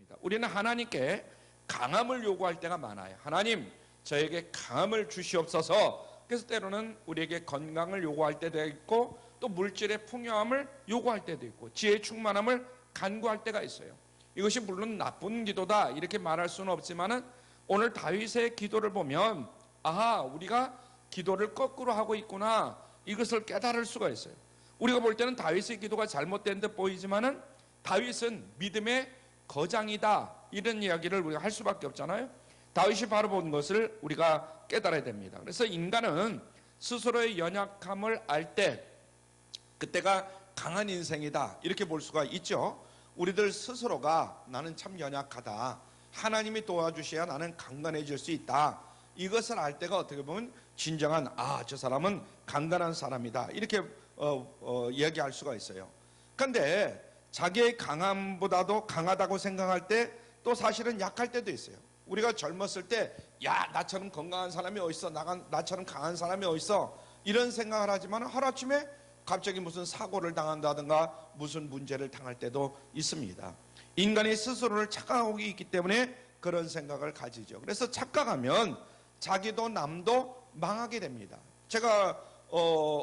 됩니다. 우리는 하나님께 강함을 요구할 때가 많아요. 하나님, 저에게 강함을 주시옵소서. 그래서 때로는 우리에게 건강을 요구할 때도 있고, 또 물질의 풍요함을 요구할 때도 있고, 지혜의 충만함을 간구할 때가 있어요. 이것이 물론 나쁜 기도다 이렇게 말할 수는 없지만은, 오늘 다윗의 기도를 보면 아하, 우리가 기도를 거꾸로 하고 있구나, 이것을 깨달을 수가 있어요. 우리가 볼 때는 다윗의 기도가 잘못된 듯 보이지만은 다윗은 믿음의 거장이다, 이런 이야기를 우리가 할 수밖에 없잖아요. 다윗이 바로 본 것을 우리가 깨달아야 됩니다. 그래서 인간은 스스로의 연약함을 알 때 그때가 강한 인생이다 이렇게 볼 수가 있죠. 우리들 스스로가 나는 참 연약하다, 하나님이 도와주셔야 나는 강건해질 수 있다, 이것을 알 때가 어떻게 보면 진정한 저 사람은 강건한 사람이다 이렇게 이야기할 수가 있어요. 그런데 자기의 강함보다도 강하다고 생각할 때 또 사실은 약할 때도 있어요. 우리가 젊었을 때 야, 나처럼 건강한 사람이 어딨어, 나처럼 강한 사람이 어딨어, 이런 생각을 하지만 하루아침에 갑자기 무슨 사고를 당한다든가 무슨 문제를 당할 때도 있습니다. 인간이 스스로를 착각하고 있기 때문에 그런 생각을 가지죠. 그래서 착각하면 자기도 남도 망하게 됩니다. 제가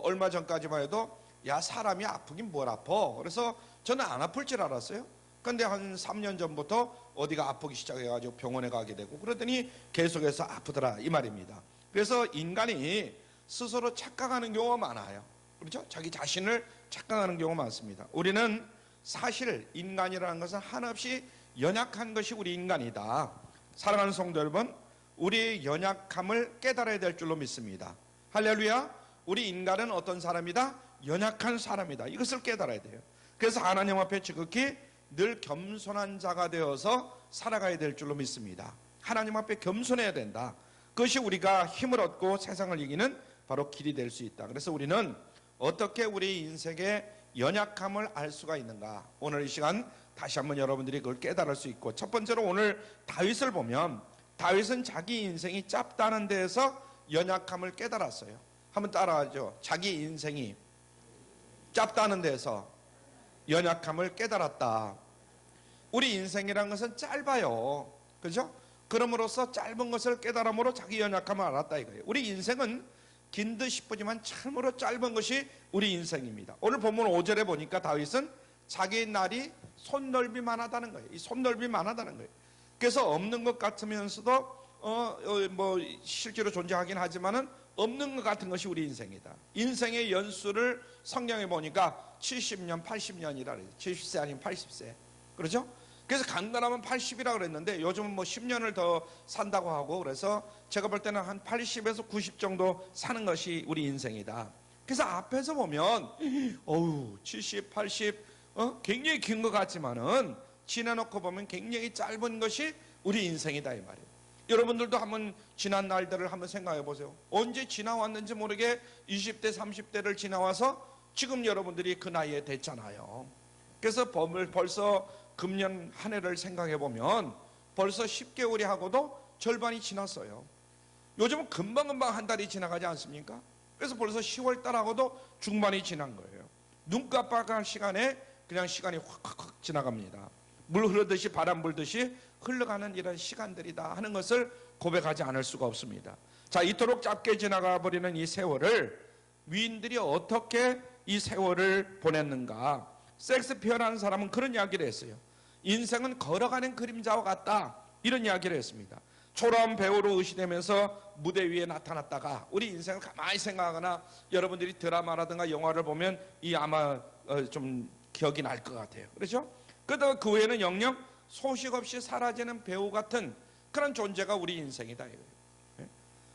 얼마 전까지만 해도 야, 사람이 아프긴 뭘 아파, 그래서 저는 안 아플 줄 알았어요. 근데 한 3년 전부터 어디가 아프기 시작해가지고 병원에 가게 되고 그러더니 계속해서 아프더라, 이 말입니다. 그래서 인간이 스스로 착각하는 경우가 많아요. 그렇죠? 자기 자신을 착각하는 경우가 많습니다. 우리는 사실 인간이라는 것은 한없이 연약한 것이 우리 인간이다. 사랑하는 성도 여러분, 우리의 연약함을 깨달아야 될 줄로 믿습니다. 할렐루야. 우리 인간은 어떤 사람이다? 연약한 사람이다. 이것을 깨달아야 돼요. 그래서 하나님 앞에 지극히 늘 겸손한 자가 되어서 살아가야 될 줄로 믿습니다. 하나님 앞에 겸손해야 된다. 그것이 우리가 힘을 얻고 세상을 이기는 바로 길이 될 수 있다. 그래서 우리는 어떻게 우리 인생의 연약함을 알 수가 있는가, 오늘 이 시간 다시 한번 여러분들이 그걸 깨달을 수 있고, 첫 번째로 오늘 다윗을 보면 다윗은 자기 인생이 짧다는 데에서 연약함을 깨달았어요. 한번 따라하죠. 자기 인생이 짧다는 데서 연약함을 깨달았다. 우리 인생이란 것은 짧아요. 그죠? 그럼으로써 짧은 것을 깨달음으로 자기 연약함을 알았다 이거예요. 우리 인생은 긴 듯 싶지만 참으로 짧은 것이 우리 인생입니다. 오늘 본문 5절에 보니까 다윗은 자기 날이 손넓이만 하다는 거예요. 이 손넓이만 하다는 거예요. 그래서 없는 것 같으면서도 실제로 존재하긴 하지만은 없는 것 같은 것이 우리 인생이다. 인생의 연수를 성경에 보니까 70년, 80년이라 그래요. 70세 아니면 80세. 그렇죠? 그래서 간단하면 80이라 그랬는데 요즘은 10년을 더 산다고 하고, 그래서 제가 볼 때는 한 80에서 90 정도 사는 것이 우리 인생이다. 그래서 앞에서 보면 70, 80 굉장히 긴 것 같지만은 지나놓고 보면 굉장히 짧은 것이 우리 인생이다 이 말이에요. 여러분들도 한번 지난 날들을 한번 생각해 보세요. 언제 지나왔는지 모르게 20대 30대를 지나와서 지금 여러분들이 그 나이에 됐잖아요. 그래서 벌써 금년 한 해를 생각해 보면 벌써 10개월이 하고도 절반이 지났어요. 요즘은 금방금방 한 달이 지나가지 않습니까? 그래서 벌써 10월 달하고도 중반이 지난 거예요. 눈 깜빡할 시간에 그냥 시간이 확 지나갑니다. 물 흐르듯이 바람 불듯이 흘러가는 이런 시간들이다 하는 것을 고백하지 않을 수가 없습니다. 자, 이토록 짧게 지나가 버리는 이 세월을 위인들이 어떻게 이 세월을 보냈는가. 섹스피어라는 사람은 그런 이야기를 했어요. 인생은 걸어가는 그림자와 같다, 이런 이야기를 했습니다. 초라한 배우로 의시되면서 무대 위에 나타났다가, 우리 인생을 가만히 생각하거나 여러분들이 드라마라든가 영화를 보면 이 아마 좀 기억이 날 것 같아요. 그렇죠? 그러다가 그 후에는 영영 소식 없이 사라지는 배우 같은 그런 존재가 우리 인생이다 이거예요.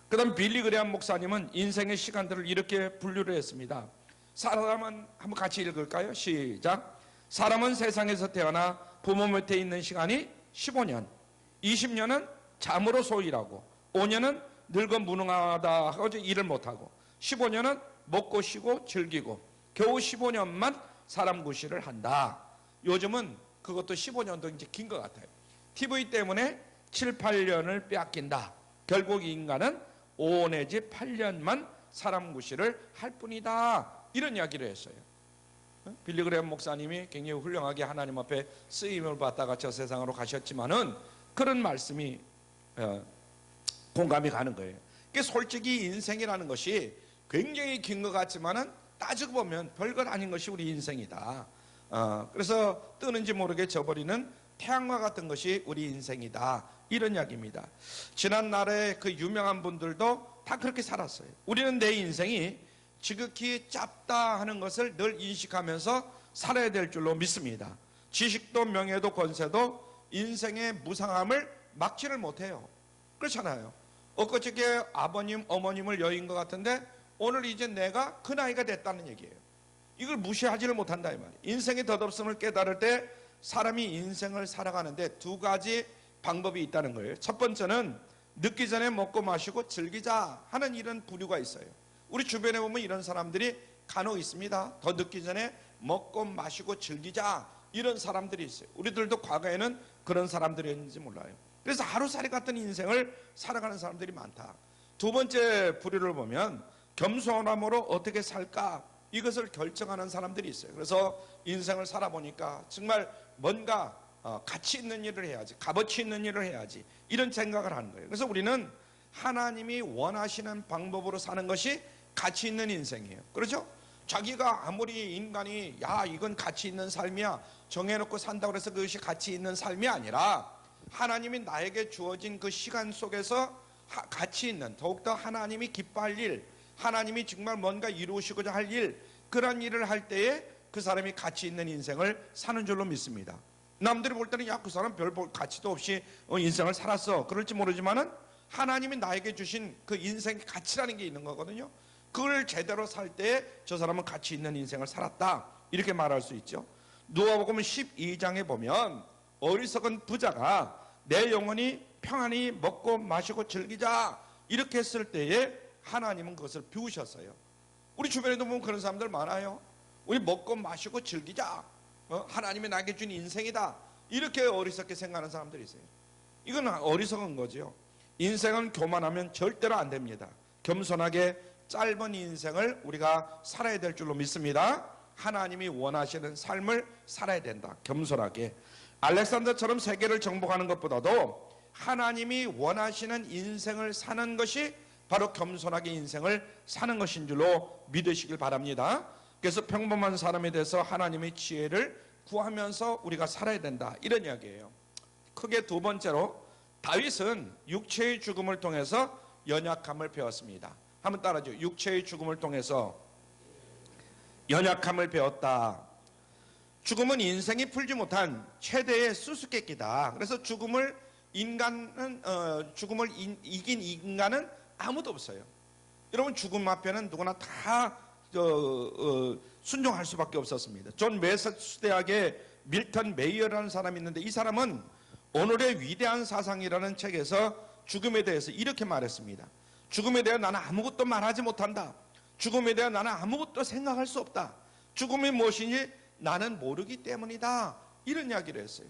그 다음 빌리 그레함 목사님은 인생의 시간들을 이렇게 분류를 했습니다. 사람은, 한번 같이 읽을까요? 시작. 사람은 세상에서 태어나 부모 밑에 있는 시간이 15년, 20년은 잠으로 소일하고, 5년은 늙어 무능하다 하고 일을 못하고, 15년은 먹고 쉬고 즐기고, 겨우 15년만 사람 구실을 한다. 요즘은 그것도 15년도 이제 긴 것 같아요. TV 때문에 7, 8년을 빼앗긴다. 결국 인간은 5 내지 8년만 사람 구실을 할 뿐이다, 이런 이야기를 했어요. 빌리그레엄 목사님이 굉장히 훌륭하게 하나님 앞에 쓰임을 받다가 저 세상으로 가셨지만은 그런 말씀이 공감이 가는 거예요. 솔직히 인생이라는 것이 굉장히 긴 것 같지만은 따지고 보면 별것 아닌 것이 우리 인생이다. 그래서 뜨는지 모르게 져버리는 태양과 같은 것이 우리 인생이다. 이런 이야기입니다. 지난날에 그 유명한 분들도 다 그렇게 살았어요. 우리는 내 인생이 지극히 짧다 하는 것을 늘 인식하면서 살아야 될 줄로 믿습니다. 지식도 명예도 권세도 인생의 무상함을 막지를 못해요. 그렇잖아요. 엊그저께 아버님 어머님을 여인 것 같은데 오늘 이제 내가 그 나이가 됐다는 얘기예요. 이걸 무시하지를 못한다 이 말이에요. 인생의 덧없음을 깨달을 때 사람이 인생을 살아가는데 두 가지 방법이 있다는 거예요. 첫 번째는 늦기 전에 먹고 마시고 즐기자 하는 이런 부류가 있어요. 우리 주변에 보면 이런 사람들이 간혹 있습니다. 더 늦기 전에 먹고 마시고 즐기자 이런 사람들이 있어요. 우리들도 과거에는 그런 사람들이었는지 몰라요. 그래서 하루살이 같은 인생을 살아가는 사람들이 많다. 두 번째 부류를 보면 겸손함으로 어떻게 살까 이것을 결정하는 사람들이 있어요. 그래서 인생을 살아보니까 정말 뭔가 가치 있는 일을 해야지, 값어치 있는 일을 해야지 이런 생각을 하는 거예요. 그래서 우리는 하나님이 원하시는 방법으로 사는 것이 가치 있는 인생이에요. 그렇죠? 자기가 아무리 인간이 야 이건 가치 있는 삶이야 정해놓고 산다고 해서 그것이 가치 있는 삶이 아니라 하나님이 나에게 주어진 그 시간 속에서 가치 있는 더욱더 하나님이 기뻐할 일, 하나님이 정말 뭔가 이루시고자 할 일, 그런 일을 할 때에 그 사람이 가치 있는 인생을 사는 줄로 믿습니다. 남들이 볼 때는 야 그 사람 별 가치도 없이 인생을 살았어 그럴지 모르지만은 하나님이 나에게 주신 그 인생의 가치라는 게 있는 거거든요. 그걸 제대로 살 때 저 사람은 가치 있는 인생을 살았다 이렇게 말할 수 있죠. 누가복음 12장에 보면 어리석은 부자가 내 영혼이 평안히 먹고 마시고 즐기자 이렇게 했을 때에 하나님은 그것을 비우셨어요. 우리 주변에도 보면 그런 사람들 많아요. 우리 먹고 마시고 즐기자, 하나님이 나에게 준 인생이다 이렇게 어리석게 생각하는 사람들이 있어요. 이건 어리석은 거죠. 인생은 교만하면 절대로 안 됩니다. 겸손하게 짧은 인생을 우리가 살아야 될 줄로 믿습니다. 하나님이 원하시는 삶을 살아야 된다. 겸손하게. 알렉산더처럼 세계를 정복하는 것보다도 하나님이 원하시는 인생을 사는 것이 바로 겸손하게 인생을 사는 것인 줄로 믿으시길 바랍니다. 그래서 평범한 사람에 대해서 하나님의 지혜를 구하면서 우리가 살아야 된다 이런 이야기예요. 크게 두 번째로 다윗은 육체의 죽음을 통해서 연약함을 배웠습니다. 한번 따라하죠. 육체의 죽음을 통해서 연약함을 배웠다. 죽음은 인생이 풀지 못한 최대의 수수께끼다. 그래서 죽음을 이긴 인간은 아무도 없어요. 여러분 죽음 앞에는 누구나 다 순종할 수밖에 없었습니다. 존 매사추세츠 대학의 밀턴 메이어라는 사람이 있는데 이 사람은 오늘의 위대한 사상이라는 책에서 죽음에 대해서 이렇게 말했습니다. 죽음에 대해 나는 아무것도 말하지 못한다. 죽음에 대해 나는 아무것도 생각할 수 없다. 죽음이 무엇인지 나는 모르기 때문이다. 이런 이야기를 했어요.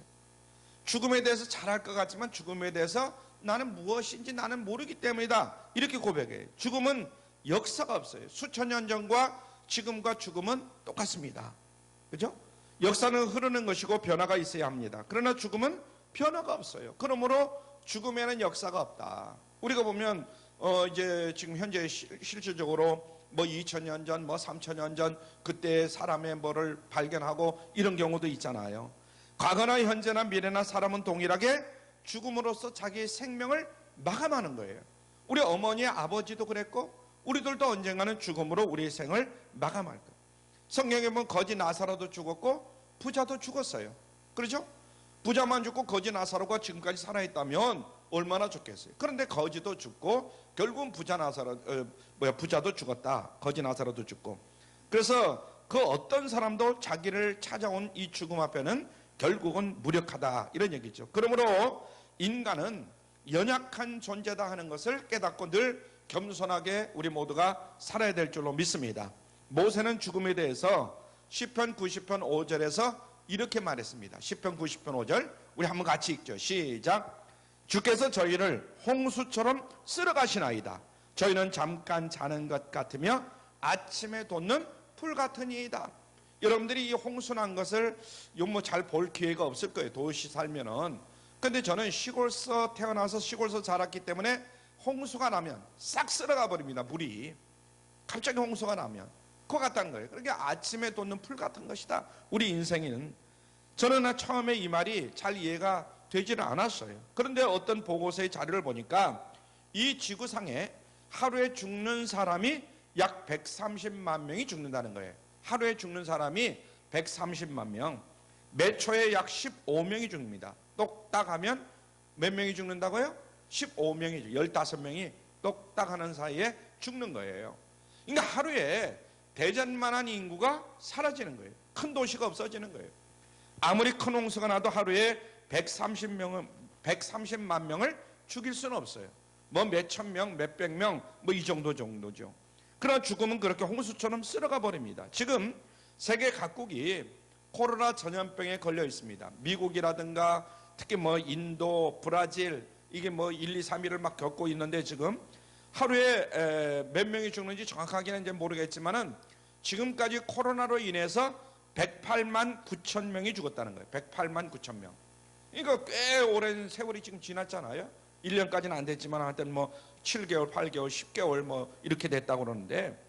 죽음에 대해서 잘할 것 같지만 죽음에 대해서 나는 무엇인지 나는 모르기 때문이다. 이렇게 고백해요. 죽음은 역사가 없어요. 수천 년 전과 지금과 죽음은 똑같습니다. 그죠? 역사는 흐르는 것이고 변화가 있어야 합니다. 그러나 죽음은 변화가 없어요. 그러므로 죽음에는 역사가 없다. 우리가 보면 이제 지금 현재 실질적으로 뭐 2000년 전, 뭐 3000년 전 그때 사람의 뭐를 발견하고 이런 경우도 있잖아요. 과거나 현재나 미래나 사람은 동일하게 죽음으로써 자기의 생명을 마감하는 거예요. 우리 어머니의 아버지도 그랬고 우리들도 언젠가는 죽음으로 우리의 생을 마감할 거예요. 성경에 보면 거지 나사로도 죽었고 부자도 죽었어요. 그렇죠? 부자만 죽고 거지 나사로가 지금까지 살아있다면 얼마나 좋겠어요. 그런데 거지도 죽고 결국은 부자도 죽었다. 거지 나사로도 죽고. 그래서 그 어떤 사람도 자기를 찾아온 이 죽음 앞에는 결국은 무력하다 이런 얘기죠. 그러므로 인간은 연약한 존재다 하는 것을 깨닫고 늘 겸손하게 우리 모두가 살아야 될 줄로 믿습니다. 모세는 죽음에 대해서 시편 90편 5절에서 이렇게 말했습니다. 시편 90편 5절 우리 한번 같이 읽죠. 시작. 주께서 저희를 홍수처럼 쓸어가시나이다. 저희는 잠깐 자는 것 같으며 아침에 돋는 풀 같으니이다. 여러분들이 이 홍수 난 것을 뭐 잘 볼 기회가 없을 거예요, 도시 살면은. 근데 저는 시골서 태어나서 시골서 자랐기 때문에 홍수가 나면 싹 쓸어가 버립니다, 물이. 갑자기 홍수가 나면 그거 같다는 거예요. 그러니까 아침에 돋는 풀 같은 것이다, 우리 인생은. 저는 처음에 이 말이 잘 이해가 되지는 않았어요. 그런데 어떤 보고서의 자료를 보니까 이 지구상에 하루에 죽는 사람이 약 130만 명이 죽는다는 거예요. 하루에 죽는 사람이 130만 명, 매 초에 약 15명이 죽습니다. 똑딱 하면 몇 명이 죽는다고요? 15명이죠. 15명이 똑딱 하는 사이에 죽는 거예요. 그러니까 하루에 대전만한 인구가 사라지는 거예요. 큰 도시가 없어지는 거예요. 아무리 큰 홍수가 나도 하루에 130만 명을 죽일 수는 없어요. 뭐 몇천 명, 몇백 명, 뭐 이 정도죠. 그러나 죽음은 그렇게 홍수처럼 쓸어가 버립니다. 지금 세계 각국이 코로나 전염병에 걸려 있습니다. 미국이라든가 특히 뭐 인도, 브라질, 이게 뭐 1, 2, 3일을 막 겪고 있는데 지금 하루에 몇 명이 죽는지 정확하게는 이제 모르겠지만은 지금까지 코로나로 인해서 108만 9천 명이 죽었다는 거예요. 108만 9천 명. 그러니까 꽤 오랜 세월이 지금 지났잖아요. 1년까지는 안 됐지만 하여튼 뭐 7개월, 8개월, 10개월 뭐 이렇게 됐다고 그러는데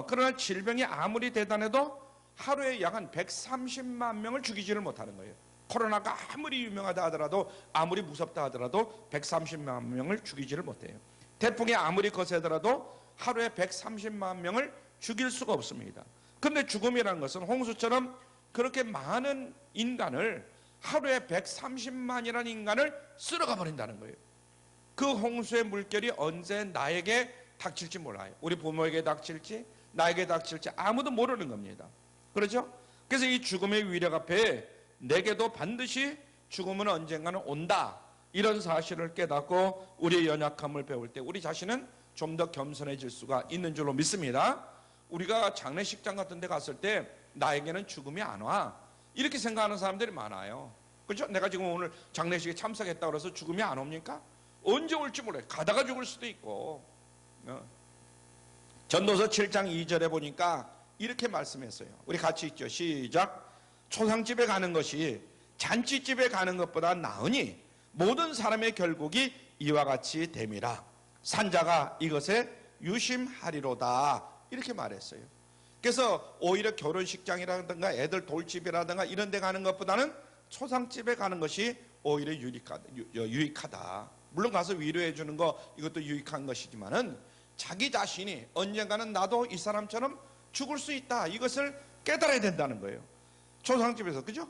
그러나 질병이 아무리 대단해도 하루에 약 한 130만 명을 죽이지를 못하는 거예요. 코로나가 아무리 유명하다 하더라도, 아무리 무섭다 하더라도 130만 명을 죽이지를 못해요. 태풍이 아무리 거세더라도 하루에 130만 명을 죽일 수가 없습니다. 그런데 죽음이라는 것은 홍수처럼 그렇게 많은 인간을, 하루에 130만이라는 인간을 쓸어가 버린다는 거예요. 그 홍수의 물결이 언제 나에게 닥칠지 몰라요. 우리 부모에게 닥칠지, 나에게 닥칠지 아무도 모르는 겁니다. 그렇죠? 그래서 이 죽음의 위력 앞에 내게도 반드시 죽음은 언젠가는 온다, 이런 사실을 깨닫고 우리의 연약함을 배울 때 우리 자신은 좀 더 겸손해질 수가 있는 줄로 믿습니다. 우리가 장례식장 같은 데 갔을 때 나에게는 죽음이 안 와, 이렇게 생각하는 사람들이 많아요. 그렇죠? 내가 지금 오늘 장례식에 참석했다고 해서 죽음이 안 옵니까? 언제 올지 몰라요. 가다가 죽을 수도 있고. 전도서 7장 2절에 보니까 이렇게 말씀했어요. 우리 같이 읽죠. 시작. 초상집에 가는 것이 잔치집에 가는 것보다 나으니 모든 사람의 결국이 이와 같이 됨이라. 산자가 이것에 유심하리로다, 이렇게 말했어요. 그래서 오히려 결혼식장이라든가 애들 돌집이라든가 이런 데 가는 것보다는 초상집에 가는 것이 오히려 유익하다. 물론 가서 위로해 주는 거, 이것도 유익한 것이지만은 자기 자신이 언젠가는 나도 이 사람처럼 죽을 수 있다, 이것을 깨달아야 된다는 거예요. 초상집에서. 그죠?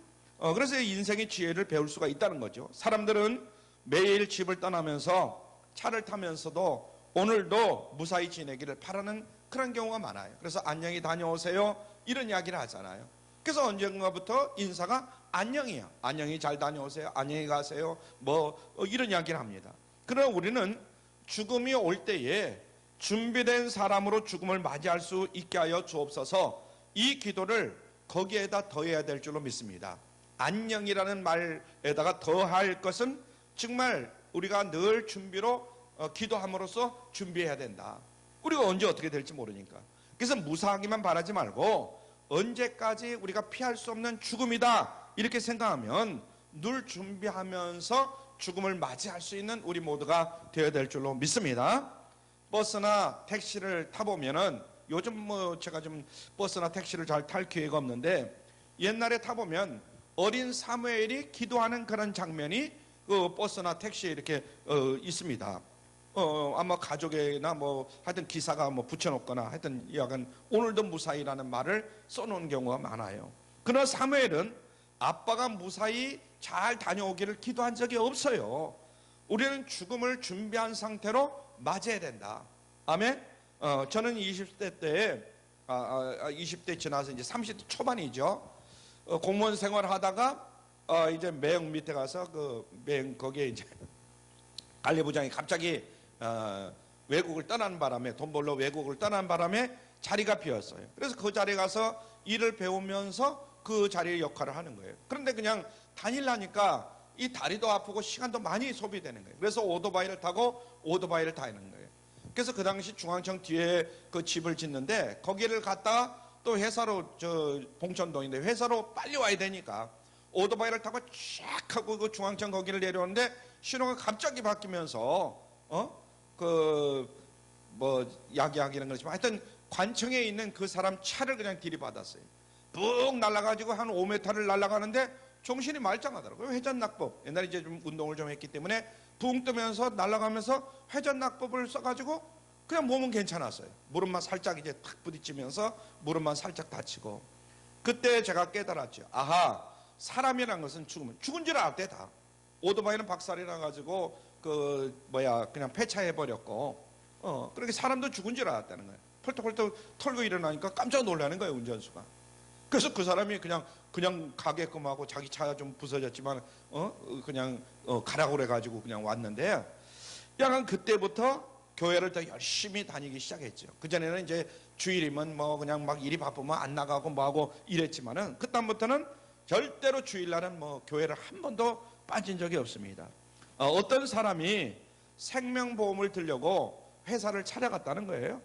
그래서 인생의 지혜를 배울 수가 있다는 거죠. 사람들은 매일 집을 떠나면서 차를 타면서도 오늘도 무사히 지내기를 바라는 그런 경우가 많아요. 그래서 안녕히 다녀오세요, 이런 이야기를 하잖아요. 그래서 언젠가부터 인사가 안녕이야. 안녕히 잘 다녀오세요, 안녕히 가세요, 뭐 이런 이야기를 합니다. 그러나 우리는 죽음이 올 때에 준비된 사람으로 죽음을 맞이할 수 있게 하여 주옵소서, 이 기도를 거기에다 더해야 될 줄로 믿습니다. 안녕이라는 말에다가 더할 것은 정말 우리가 늘 준비로 기도함으로써 준비해야 된다. 우리가 언제 어떻게 될지 모르니까. 그래서 무사하기만 바라지 말고 언제까지 우리가 피할 수 없는 죽음이다, 이렇게 생각하면 늘 준비하면서 죽음을 맞이할 수 있는 우리 모두가 되어야 될 줄로 믿습니다. 버스나 택시를 타보면은, 요즘 뭐 제가 좀 버스나 택시를 잘 탈 기회가 없는데 옛날에 타보면 어린 사무엘이 기도하는 그런 장면이 그 버스나 택시에 이렇게 있습니다. 아마 가족이나 뭐 하여튼 기사가 뭐 붙여놓거나 하여튼 약간 오늘도 무사히라는 말을 써놓은 경우가 많아요. 그러나 사무엘은 아빠가 무사히 잘 다녀오기를 기도한 적이 없어요. 우리는 죽음을 준비한 상태로 맞아야 된다. 아멘. 저는 20대 때에 20대 지나서 이제 30대 초반이죠. 공무원 생활을 하다가 이제 매형 밑에 가서 그 매형 거기에 이제 관리부장이 갑자기 외국을 떠나는 바람에, 돈 벌러 외국을 떠나는 바람에 자리가 비었어요. 그래서 그 자리에 가서 일을 배우면서 그 자리의 역할을 하는 거예요. 그런데 그냥 다니려니까 이 다리도 아프고 시간도 많이 소비되는 거예요. 그래서 오토바이를 타고 오토바이를 다니는 거예요. 그래서 그 당시 중앙청 뒤에 그 집을 짓는데 거기를 갔다가 또 회사로 봉천동인데 회사로 빨리 와야 되니까 오토바이를 타고 쫙 하고 그 중앙청 거기를 내려오는데 신호가 갑자기 바뀌면서 야기하기는 그렇지만 하여튼 관청에 있는 그 사람 차를 그냥 들이받았어요. 푹 날아가지고 한 5m를 날아가는데 정신이 말짱하더라고요. 회전낙법, 옛날에 이제 좀 운동을 좀 했기 때문에 붕 뜨면서 날아가면서 회전낙법을 써가지고 그냥 몸은 괜찮았어요. 무릎만 살짝 이제 탁 부딪히면서 무릎만 살짝 다치고, 그때 제가 깨달았죠. 아하, 사람이란 것은 죽으면 죽은 줄 알았대. 다 오토바이는 박살이 나가지고 그냥 폐차해버렸고 그렇게 사람도 죽은 줄 알았다는 거예요. 펄떡펄떡 털고 일어나니까 깜짝 놀라는 거예요, 운전수가. 그래서 그 사람이 그냥 가게끔 하고 자기 차가 좀 부서졌지만 그냥 가라고 그래가지고 그냥 왔는데, 약간 그때부터 교회를 더 열심히 다니기 시작했죠. 그전에는 이제 주일이면 뭐 그냥 막 일이 바쁘면 안 나가고 뭐하고 이랬지만은 그다음부터는 절대로 주일날은 뭐 교회를 한 번도 빠진 적이 없습니다. 어떤 사람이 생명보험을 들려고 회사를 찾아갔다는 거예요.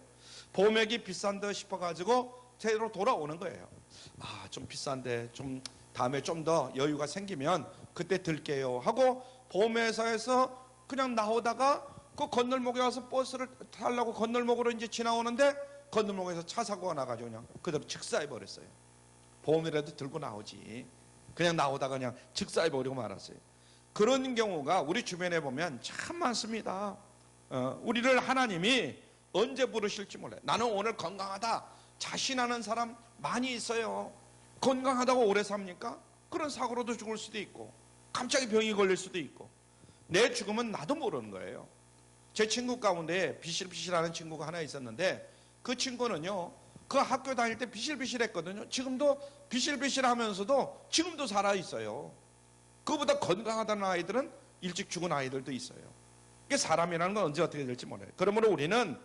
보험액이 비싼 듯 싶어가지고 제대로 돌아오는 거예요. 좀 비싼데 좀 다음에 좀 더 여유가 생기면 그때 들게요 하고 보험회사에서 그냥 나오다가 그 건널목에 와서 버스를 타려고 건널목으로 이제 지나오는데 건널목에서 차 사고가 나가지고 그냥 그대로 즉사해버렸어요. 보험이라도 들고 나오지, 그냥 나오다가 그냥 즉사해버리고 말았어요. 그런 경우가 우리 주변에 보면 참 많습니다. 우리를 하나님이 언제 부르실지 몰라요. 나는 오늘 건강하다 자신하는 사람 많이 있어요. 건강하다고 오래 삽니까? 그런 사고로도 죽을 수도 있고 갑자기 병이 걸릴 수도 있고 내 죽음은 나도 모르는 거예요. 제 친구 가운데 비실비실하는 친구가 하나 있었는데 그 친구는요, 그 학교 다닐 때 비실비실했거든요. 지금도 비실비실하면서도 지금도 살아있어요. 그보다 건강하다는 아이들은 일찍 죽은 아이들도 있어요. 이게 사람이라는 건 언제 어떻게 될지 몰라요. 그러므로 우리는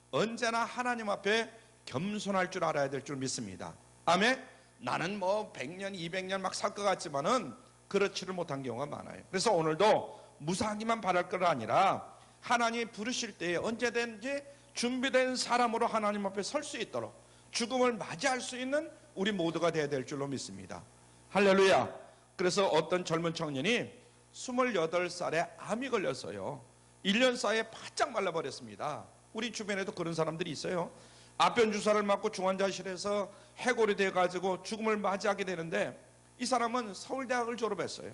언제나 하나님 앞에 겸손할 줄 알아야 될 줄 믿습니다. 아멘. 나는 뭐 100년 200년 막 살 것 같지만은 그렇지를 못한 경우가 많아요. 그래서 오늘도 무사하기만 바랄 것 아니라 하나님이 부르실 때에 언제든지 준비된 사람으로 하나님 앞에 설 수 있도록 죽음을 맞이할 수 있는 우리 모두가 되어야 될 줄로 믿습니다. 할렐루야. 그래서 어떤 젊은 청년이 28살에 암이 걸렸어요. 1년 사이에 바짝 말라버렸습니다. 우리 주변에도 그런 사람들이 있어요. 앞변 주사를 맞고 중환자실에서 해골이 돼가지고 죽음을 맞이하게 되는데, 이 사람은 서울대학을 졸업했어요.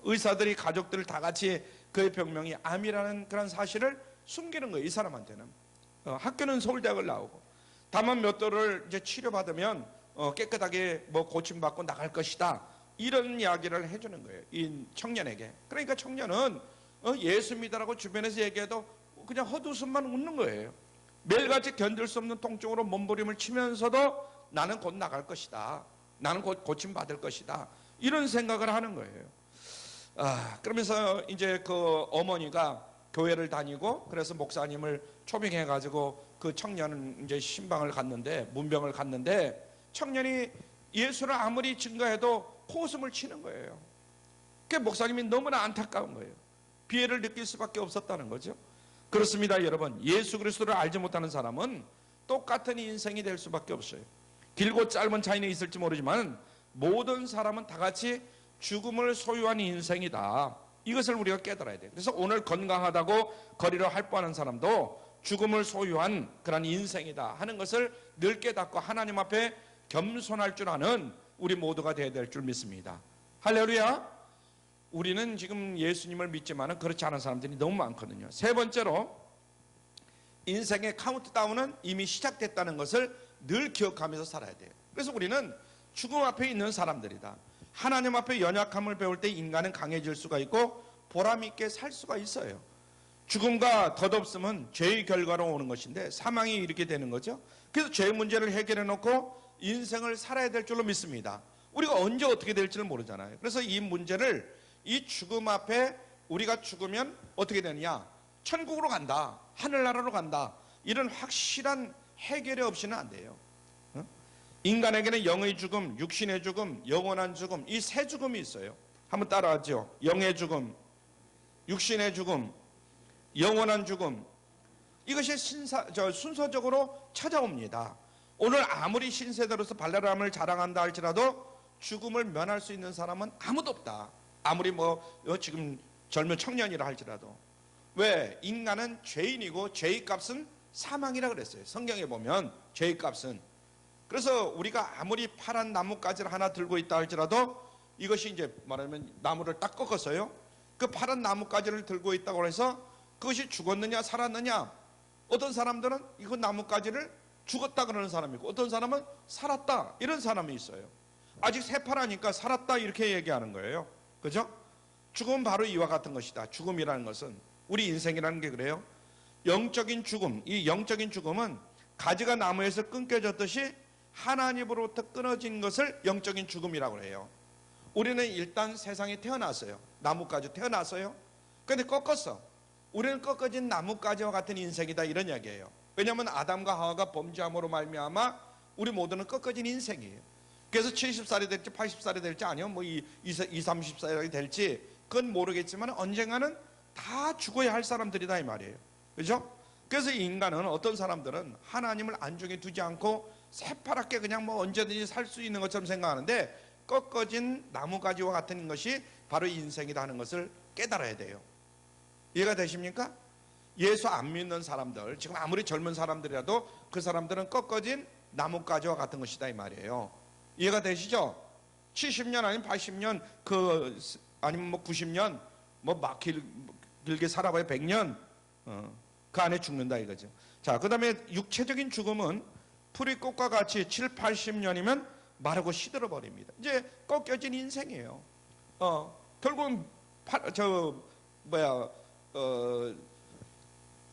의사들이 가족들 다 같이 그의 병명이 암이라는 그런 사실을 숨기는 거예요. 이 사람한테는 학교는 서울대학을 나오고, 다만 몇 달을 이제 치료받으면 깨끗하게 뭐 고침받고 나갈 것이다, 이런 이야기를 해주는 거예요, 이 청년에게. 그러니까 청년은 예수 믿으라고 주변에서 얘기해도 그냥 헛웃음만 웃는 거예요. 매일같이 견딜 수 없는 통증으로 몸부림을 치면서도 나는 곧 나갈 것이다, 나는 곧 고침받을 것이다, 이런 생각을 하는 거예요. 그러면서 이제 그 어머니가 교회를 다니고 그래서 목사님을 초빙해가지고 그 청년은 이제 신방을 갔는데, 문병을 갔는데, 청년이 예수를 아무리 증거해도 코웃음을 치는 거예요. 그 목사님이 너무나 안타까운 거예요. 비애를 느낄 수밖에 없었다는 거죠. 그렇습니다, 여러분. 예수 그리스도를 알지 못하는 사람은 똑같은 인생이 될 수밖에 없어요. 길고 짧은 차이는 있을지 모르지만 모든 사람은 다 같이 죽음을 소유한 인생이다. 이것을 우리가 깨달아야 돼요. 그래서 오늘 건강하다고 거리로 할뻔한 사람도 죽음을 소유한 그런 인생이다 하는 것을 늘 깨닫고 하나님 앞에 겸손할 줄 아는 우리 모두가 되어야 될 줄 믿습니다. 할렐루야. 우리는 지금 예수님을 믿지만 그렇지 않은 사람들이 너무 많거든요. 세 번째로, 인생의 카운트다운은 이미 시작됐다는 것을 늘 기억하면서 살아야 돼요. 그래서 우리는 죽음 앞에 있는 사람들이다. 하나님 앞에 연약함을 배울 때 인간은 강해질 수가 있고 보람 있게 살 수가 있어요. 죽음과 덧없음은 죄의 결과로 오는 것인데 사망이 이렇게 되는 거죠. 그래서 죄 문제를 해결해 놓고 인생을 살아야 될 줄로 믿습니다. 우리가 언제 어떻게 될지를 모르잖아요. 그래서 이 문제를, 이 죽음 앞에 우리가 죽으면 어떻게 되느냐, 천국으로 간다, 하늘나라로 간다, 이런 확실한 해결이 없이는 안 돼요. 인간에게는 영의 죽음, 육신의 죽음, 영원한 죽음, 이 세 죽음이 있어요. 한번 따라하죠. 영의 죽음, 육신의 죽음, 영원한 죽음. 이것이 순서적으로 찾아옵니다. 오늘 아무리 신세대로서 발랄함을 자랑한다 할지라도 죽음을 면할 수 있는 사람은 아무도 없다. 아무리 지금 젊은 청년이라 할지라도. 왜? 인간은 죄인이고 죄의 값은 사망이라 그랬어요. 성경에 보면 죄의 값은. 그래서 우리가 아무리 파란 나뭇가지를 하나 들고 있다 할지라도 이것이 이제 말하면 나무를 딱 꺾었어요. 그 파란 나뭇가지를 들고 있다고 해서 그것이 죽었느냐 살았느냐, 어떤 사람들은 이거 나뭇가지를 죽었다 그러는 사람이 있고 어떤 사람은 살았다 이런 사람이 있어요. 아직 새파라니까 살았다 이렇게 얘기하는 거예요. 그죠? 죽음은 바로 이와 같은 것이다. 죽음이라는 것은, 우리 인생이라는 게 그래요. 영적인 죽음, 이 영적인 죽음은 가지가 나무에서 끊겨졌듯이 하나님으로부터 끊어진 것을 영적인 죽음이라고 해요. 우리는 일단 세상에 태어났어요. 나뭇가지 태어났어요. 그런데 꺾었어. 우리는 꺾어진 나뭇가지와 같은 인생이다 이런 이야기예요. 왜냐하면 아담과 하와가 범죄함으로 말미암아 우리 모두는 꺾어진 인생이에요. 그래서 70살이 될지 80살이 될지 아니요 20, 30살이 될지 그건 모르겠지만 언젠가는 다 죽어야 할 사람들이다 이 말이에요. 그죠? 그래서 인간은, 어떤 사람들은 하나님을 안중에 두지 않고 새파랗게 그냥 언제든지 살 수 있는 것처럼 생각하는데 꺾어진 나무가지와 같은 것이 바로 인생이다 하는 것을 깨달아야 돼요. 이해가 되십니까? 예수 안 믿는 사람들, 지금 아무리 젊은 사람들이라도 그 사람들은 꺾어진 나뭇가지와 같은 것이다 이 말이에요. 이해가 되시죠? 70년 아니면 80년 아니면 90년 막 길게 살아봐야 100년 그 안에 죽는다 이거죠. 자, 그 다음에 육체적인 죽음은 풀이꽃과 같이 7, 80년이면 마르고 시들어 버립니다. 이제 꺾여진 인생이에요. 결국은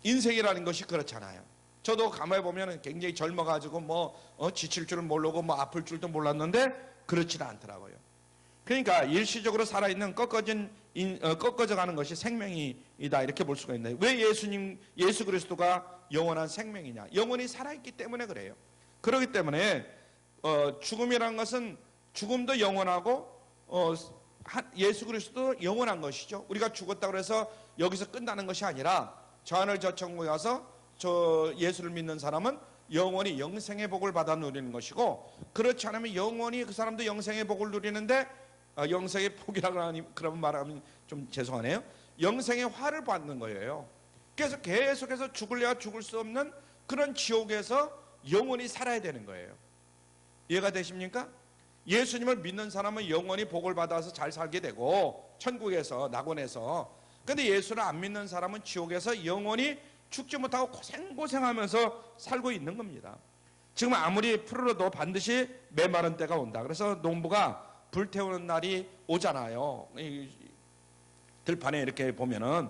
인생이라는 것이 그렇잖아요. 저도 가만히 보면 굉장히 젊어가지고 지칠 줄은 모르고 아플 줄도 몰랐는데 그렇지는 않더라고요. 그러니까 일시적으로 살아있는 꺾어져가는 것이 생명이다 이렇게 볼 수가 있나요? 왜 예수 그리스도가 영원한 생명이냐? 영원히 살아있기 때문에 그래요. 그렇기 때문에 죽음이라는 것은, 죽음도 영원하고 예수 그리스도도 영원한 것이죠. 우리가 죽었다고 해서 여기서 끝나는 것이 아니라 저 하늘 저 천국에 가서 저 예수를 믿는 사람은 영원히 영생의 복을 받아 누리는 것이고, 그렇지 않으면 영원히 그 사람도 영생의 복을 누리는데 영생의 복이라고 그러면 말하면 좀 죄송하네요. 영생의 화를 받는 거예요. 그래서 계속해서 죽을래야 죽을 수 없는 그런 지옥에서 영원히 살아야 되는 거예요. 이해가 되십니까? 예수님을 믿는 사람은 영원히 복을 받아서 잘 살게 되고 천국에서, 낙원에서. 근데 예수를 안 믿는 사람은 지옥에서 영원히 죽지 못하고 고생하면서 살고 있는 겁니다. 지금 아무리 풀어도 반드시 메마른 때가 온다. 그래서 농부가 불태우는 날이 오잖아요. 들판에 이렇게 보면은.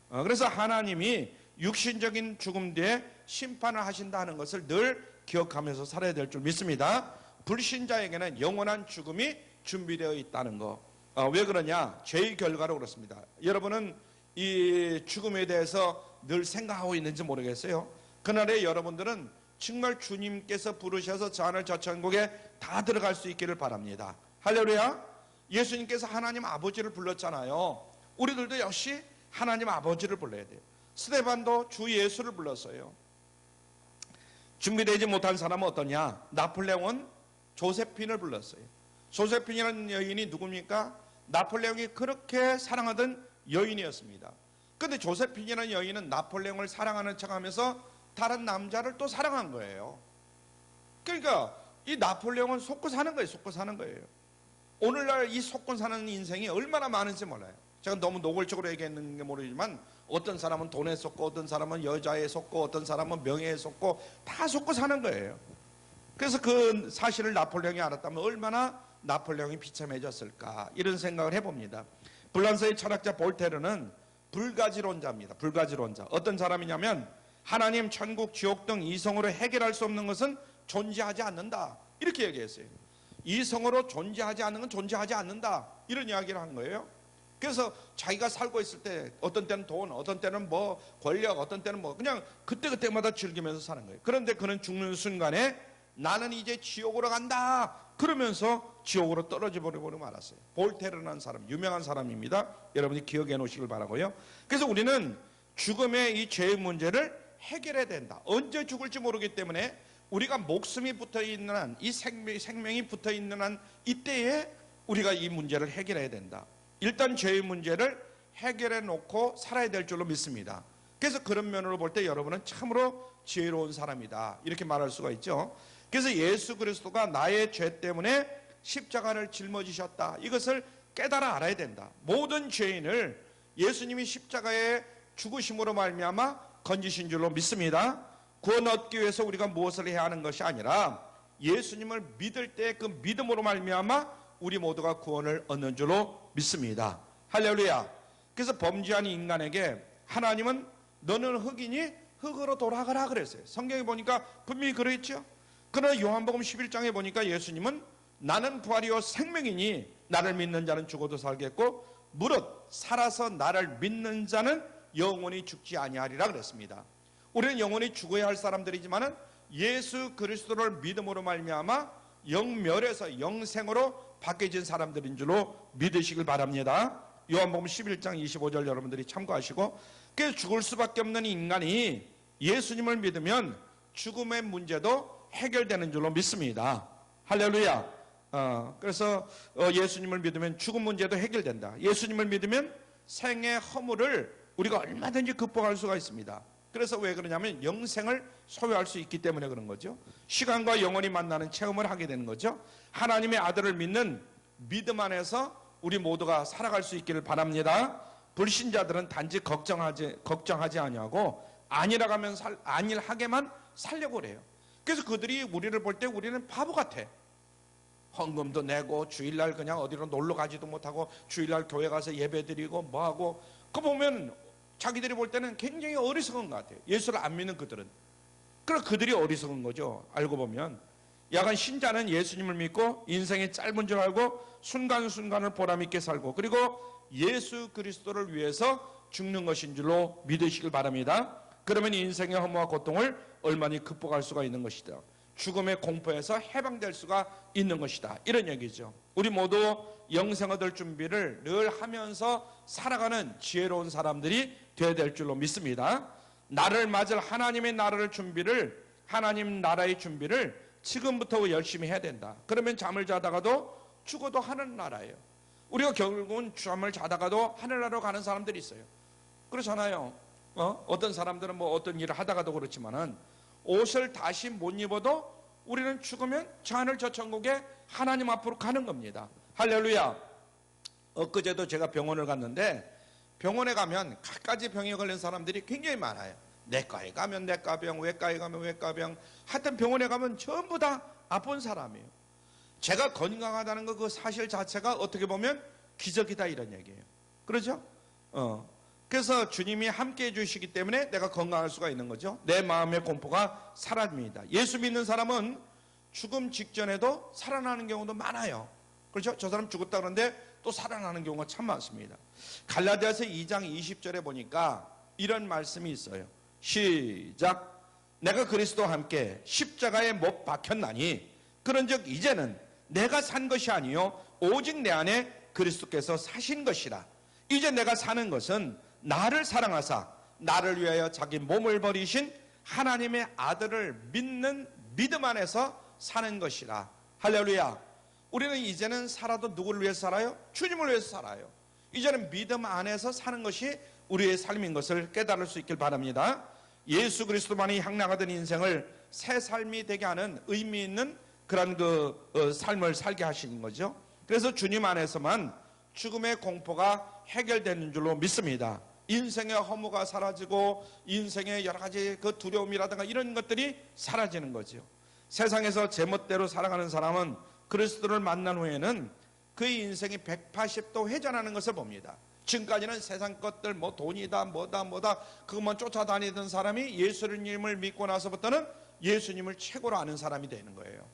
그래서 하나님이 육신적인 죽음 뒤에 심판을 하신다는 것을 늘 기억하면서 살아야 될 줄 믿습니다. 불신자에게는 영원한 죽음이 준비되어 있다는 거. 왜 그러냐? 죄의 결과로 그렇습니다. 여러분은 이 죽음에 대해서 늘 생각하고 있는지 모르겠어요. 그날에 여러분들은 정말 주님께서 부르셔서 저 하늘 저 천국에 다 들어갈 수 있기를 바랍니다. 할렐루야. 예수님께서 하나님 아버지를 불렀잖아요. 우리들도 역시 하나님 아버지를 불러야 돼요. 스데반도 주 예수를 불렀어요. 준비되지 못한 사람은 어떠냐? 나폴레옹은 조세핀을 불렀어요. 조세핀이라는 여인이 누굽니까? 나폴레옹이 그렇게 사랑하던 여인이었습니다. 근데 조세핀이라는 여인은 나폴레옹을 사랑하는 척하면서 다른 남자를 또 사랑한 거예요. 그러니까 이 나폴레옹은 속고 사는 거예요. 속고 사는 거예요. 오늘날 이 속고 사는 인생이 얼마나 많은지 몰라요. 제가 너무 노골적으로 얘기했는 게 모르지만 어떤 사람은 돈에 속고, 어떤 사람은 여자에 속고, 어떤 사람은 명예에 속고, 다 속고 사는 거예요. 그래서 그 사실을 나폴레옹이 알았다면 얼마나 나폴레옹이 비참해졌을까, 이런 생각을 해봅니다. 프랑스의 철학자 볼테르는 불가지론자입니다. 불가지론자. 어떤 사람이냐면 하나님, 천국, 지옥 등 이성으로 해결할 수 없는 것은 존재하지 않는다, 이렇게 얘기했어요. 이성으로 존재하지 않는 건 존재하지 않는다, 이런 이야기를 한 거예요. 그래서 자기가 살고 있을 때 어떤 때는 돈, 어떤 때는 권력, 어떤 때는 그냥 그때그때마다 즐기면서 사는 거예요. 그런데 그는 죽는 순간에 나는 이제 지옥으로 간다 그러면서 지옥으로 떨어져 버리고 말았어요. 볼테르라는 사람, 유명한 사람입니다. 여러분이 기억해 놓으시길 바라고요. 그래서 우리는 죽음의 이 죄의 문제를 해결해야 된다. 언제 죽을지 모르기 때문에 우리가 목숨이 붙어 있는 한, 이 생명이 붙어 있는 한 이때에 우리가 이 문제를 해결해야 된다. 일단 죄의 문제를 해결해 놓고 살아야 될 줄로 믿습니다. 그래서 그런 면으로 볼 때 여러분은 참으로 지혜로운 사람이다, 이렇게 말할 수가 있죠. 그래서 예수 그리스도가 나의 죄 때문에 십자가를 짊어지셨다, 이것을 깨달아 알아야 된다. 모든 죄인을 예수님이 십자가에 죽으심으로 말미암아 건지신 줄로 믿습니다. 구원 얻기 위해서 우리가 무엇을 해야 하는 것이 아니라 예수님을 믿을 때 그 믿음으로 말미암아 우리 모두가 구원을 얻는 줄로 믿습니다. 할렐루야. 그래서 범죄한 인간에게 하나님은 너는 흙이니 흙으로 돌아가라 그랬어요. 성경에 보니까 분명히 그랬죠. 그러나 요한복음 11장에 보니까 예수님은 나는 부활이요 생명이니 나를 믿는 자는 죽어도 살겠고 무릇 살아서 나를 믿는 자는 영원히 죽지 아니하리라 그랬습니다. 우리는 영원히 죽어야 할 사람들이지만은 예수 그리스도를 믿음으로 말미암아 영멸에서 영생으로 바뀌어진 사람들인 줄로 믿으시길 바랍니다. 요한복음 11장 25절 여러분들이 참고하시고, 그래서 죽을 수밖에 없는 인간이 예수님을 믿으면 죽음의 문제도 해결되는 줄로 믿습니다. 할렐루야. 그래서 예수님을 믿으면 죽음 문제도 해결된다. 예수님을 믿으면 생의 허물을 우리가 얼마든지 극복할 수가 있습니다. 그래서 왜 그러냐면 영생을 소유할 수 있기 때문에 그런 거죠. 시간과 영원히 만나는 체험을 하게 되는 거죠. 하나님의 아들을 믿는 믿음 안에서 우리 모두가 살아갈 수 있기를 바랍니다. 불신자들은 단지 걱정하지 아니하고 안일하게만 살려고 그래요. 그래서 그들이 우리를 볼 때 우리는 바보 같아. 헌금도 내고 주일날 그냥 어디로 놀러 가지도 못하고 주일날 교회 가서 예배드리고 뭐하고, 그거 보면 자기들이 볼 때는 굉장히 어리석은 것 같아요. 예수를 안 믿는 그들은. 그럼 그들이 어리석은 거죠. 알고 보면 야간 신자는 예수님을 믿고 인생이 짧은 줄 알고 순간순간을 보람있게 살고, 그리고 예수 그리스도를 위해서 죽는 것인 줄로 믿으시길 바랍니다. 그러면 인생의 허무와 고통을 얼마나 극복할 수가 있는 것이다. 죽음의 공포에서 해방될 수가 있는 것이다, 이런 얘기죠. 우리 모두 영생 얻을 준비를 늘 하면서 살아가는 지혜로운 사람들이 되어야 될 줄로 믿습니다. 나를 맞을 하나님의 나라를 준비를, 하나님 나라의 준비를 지금부터 열심히 해야 된다. 그러면 잠을 자다가도 죽어도 하늘나라예요. 우리가 결국은 잠을 자다가도 하늘나라로 가는 사람들이 있어요. 그렇잖아요. 어떤 사람들은 뭐 어떤 일을 하다가도 그렇지만은 옷을 다시 못 입어도 우리는 죽으면 저 하늘 저 천국에 하나님 앞으로 가는 겁니다. 할렐루야. 엊그제도 제가 병원을 갔는데, 병원에 가면 갖가지 병에 걸린 사람들이 굉장히 많아요. 내과에 가면 내과병, 외과에 가면 외과병, 하여튼 병원에 가면 전부 다 아픈 사람이에요. 제가 건강하다는 그 사실 자체가 어떻게 보면 기적이다, 이런 얘기예요. 그렇죠? 그래서 주님이 함께 해주시기 때문에 내가 건강할 수가 있는 거죠. 내 마음의 공포가 사라집니다. 예수 믿는 사람은 죽음 직전에도 살아나는 경우도 많아요. 그렇죠? 저 사람 죽었다 그러는데 또 살아나는 경우가 참 많습니다. 갈라디아서 2장 20절에 보니까 이런 말씀이 있어요. 시작. 내가 그리스도와 함께 십자가에 못 박혔나니 그런즉 이제는 내가 산 것이 아니요 오직 내 안에 그리스도께서 사신 것이라. 이제 내가 사는 것은 나를 사랑하사 나를 위하여 자기 몸을 버리신 하나님의 아들을 믿는 믿음 안에서 사는 것이라. 할렐루야. 우리는 이제는 살아도 누구를 위해서 살아요? 주님을 위해서 살아요. 이제는 믿음 안에서 사는 것이 우리의 삶인 것을 깨달을 수 있길 바랍니다. 예수 그리스도만이 향락하던 인생을 새 삶이 되게 하는 의미 있는 그런 삶을 살게 하시는 거죠. 그래서 주님 안에서만 죽음의 공포가 해결되는 줄로 믿습니다. 인생의 허무가 사라지고 인생의 여러 가지 그 두려움이라든가 이런 것들이 사라지는 거죠. 세상에서 제멋대로 살아가는 사람은 그리스도를 만난 후에는 그의 인생이 180도 회전하는 것을 봅니다. 지금까지는 세상 것들 뭐 돈이다 뭐다 그것만 쫓아다니던 사람이 예수님을 믿고 나서부터는 예수님을 최고로 아는 사람이 되는 거예요.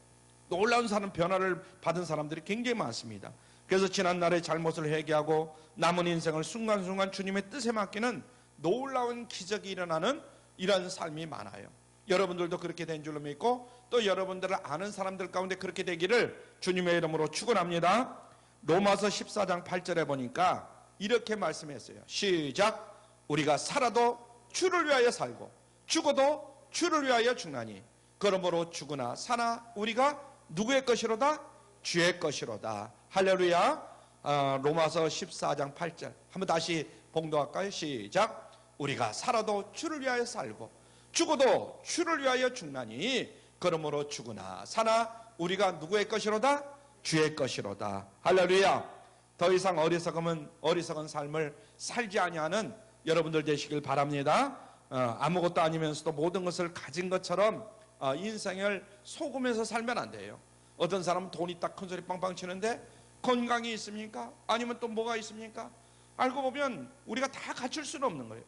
놀라운 변화를 받은 사람들이 굉장히 많습니다. 그래서 지난날의 잘못을 회개하고 남은 인생을 순간순간 주님의 뜻에 맡기는 놀라운 기적이 일어나는 이런 삶이 많아요. 여러분들도 그렇게 된 줄로 믿고 또 여러분들을 아는 사람들 가운데 그렇게 되기를 주님의 이름으로 축원합니다. 로마서 14장 8절에 보니까 이렇게 말씀했어요. 시작. 우리가 살아도 주를 위하여 살고 죽어도 주를 위하여 죽나니 그러므로 죽으나 사나 우리가 누구의 것이로다? 주의 것이로다. 할렐루야. 로마서 14장 8절 한번 다시 봉독할까요? 시작. 우리가 살아도 주를 위하여 살고 죽어도 주를 위하여 죽나니 그러므로 죽으나 사나 우리가 누구의 것이로다? 주의 것이로다. 할렐루야. 더 이상 어리석은 삶을 살지 아니하는 여러분들 되시길 바랍니다. 아무것도 아니면서도 모든 것을 가진 것처럼 인생을 속으면서 살면 안 돼요. 어떤 사람은 돈이 딱 큰 소리 빵빵 치는데 건강이 있습니까? 아니면 또 뭐가 있습니까? 알고 보면 우리가 다 갖출 수는 없는 거예요.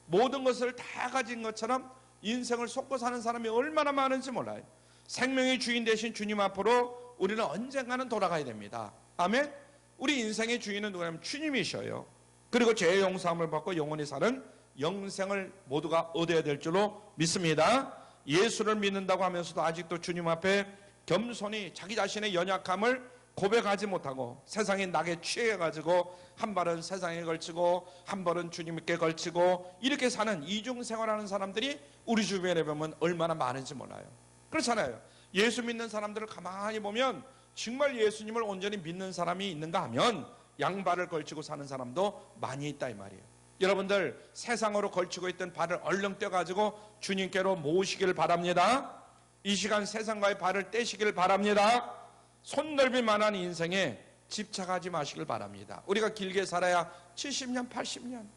모든 것을 다 가진 것처럼 인생을 속고 사는 사람이 얼마나 많은지 몰라요. 생명의 주인 되신 주님 앞으로 우리는 언젠가는 돌아가야 됩니다. 아멘. 우리 인생의 주인은 누구냐면 주님이셔요. 그리고 죄의 용서함을 받고 영원히 사는 영생을 모두가 얻어야 될 줄로 믿습니다. 예수를 믿는다고 하면서도 아직도 주님 앞에 겸손히 자기 자신의 연약함을 고백하지 못하고 세상의 낙에 취해가지고 한 발은 세상에 걸치고 한 발은 주님께 걸치고 이렇게 사는 이중생활하는 사람들이 우리 주변에 보면 얼마나 많은지 몰라요. 그렇잖아요. 예수 믿는 사람들을 가만히 보면 정말 예수님을 온전히 믿는 사람이 있는가 하면 양발을 걸치고 사는 사람도 많이 있다 이 말이에요. 여러분들 세상으로 걸치고 있던 발을 얼른 떼가지고 주님께로 모으시길 바랍니다. 이 시간 세상과의 발을 떼시길 바랍니다. 손넓이 만한 인생에 집착하지 마시길 바랍니다. 우리가 길게 살아야 70년 80년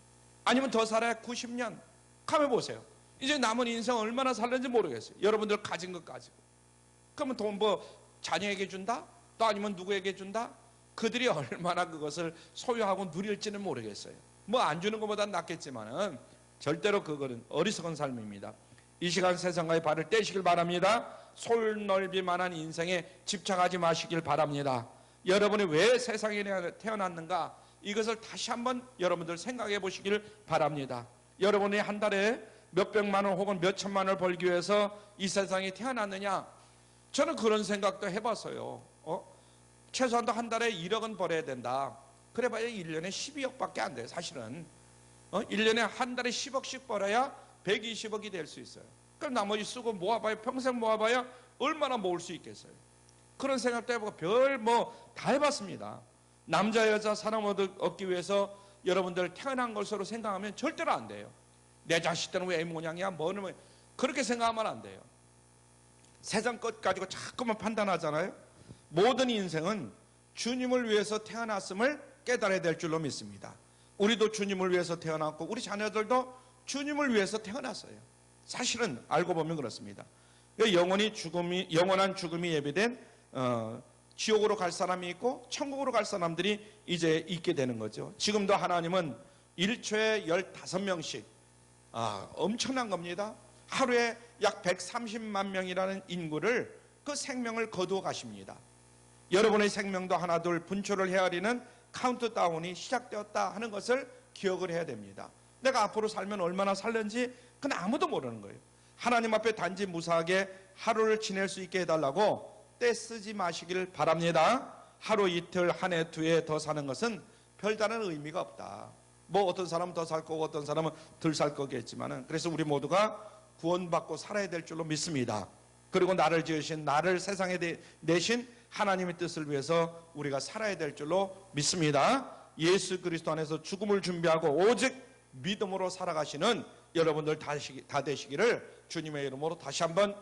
아니면 더 살아야 90년 가만 보세요. 이제 남은 인생 얼마나 살는지 모르겠어요. 여러분들 가진 것 가지고 그러면 돈 자녀에게 준다? 또 아니면 누구에게 준다? 그들이 얼마나 그것을 소유하고 누릴지는 모르겠어요. 안 주는 것보다 낫겠지만은 절대로 그거는 어리석은 삶입니다. 이 시간 세상과의 발을 떼시길 바랍니다. 솔넓이 만한 인생에 집착하지 마시길 바랍니다. 여러분이 왜 세상에 태어났는가 이것을 다시 한번 여러분들 생각해 보시길 바랍니다. 여러분이 한 달에 몇백만 원 혹은 몇천만 원을 벌기 위해서 이 세상에 태어났느냐? 저는 그런 생각도 해봤어요. 최소한도 한 달에 1억은 벌어야 된다. 그래봐야 1년에 12억밖에 안 돼요. 사실은 1년에 한 달에 10억씩 벌어야 120억이 될 수 있어요. 그럼 나머지 쓰고 모아봐야 평생 모아봐야 얼마나 모을 수 있겠어요. 그런 생각도 해보고 별 다 해봤습니다. 남자 여자 사람 얻기 위해서 여러분들 태어난 것으로 생각하면 절대로 안 돼요. 내 자식들은 왜 모양이야 뭐는 그렇게 생각하면 안 돼요. 세상 것 가지고 자꾸만 판단하잖아요. 모든 인생은 주님을 위해서 태어났음을 깨달아야 될 줄로 믿습니다. 우리도 주님을 위해서 태어났고 우리 자녀들도 주님을 위해서 태어났어요. 사실은 알고 보면 그렇습니다. 영원한 죽음이 예비된 지옥으로 갈 사람이 있고 천국으로 갈 사람들이 이제 있게 되는 거죠. 지금도 하나님은 1초에 15명씩 엄청난 겁니다. 하루에 약 130만 명이라는 인구를 그 생명을 거두어 가십니다. 여러분의 생명도 하나 둘 분초를 헤아리는 카운트다운이 시작되었다 하는 것을 기억을 해야 됩니다. 내가 앞으로 살면 얼마나 살는지 그건 아무도 모르는 거예요. 하나님 앞에 단지 무사하게 하루를 지낼 수 있게 해달라고 떼쓰지 마시길 바랍니다. 하루 이틀 한 해 두 해 더 사는 것은 별다른 의미가 없다. 어떤 사람은 더 살 거고 어떤 사람은 덜 살 거겠지만은 그래서 우리 모두가 구원받고 살아야 될 줄로 믿습니다. 그리고 나를 지으신 나를 세상에 내신 하나님의 뜻을 위해서 우리가 살아야 될 줄로 믿습니다. 예수 그리스도 안에서 죽음을 준비하고 오직 믿음으로 살아가시는 여러분들 다 되시기를 주님의 이름으로 다시 한번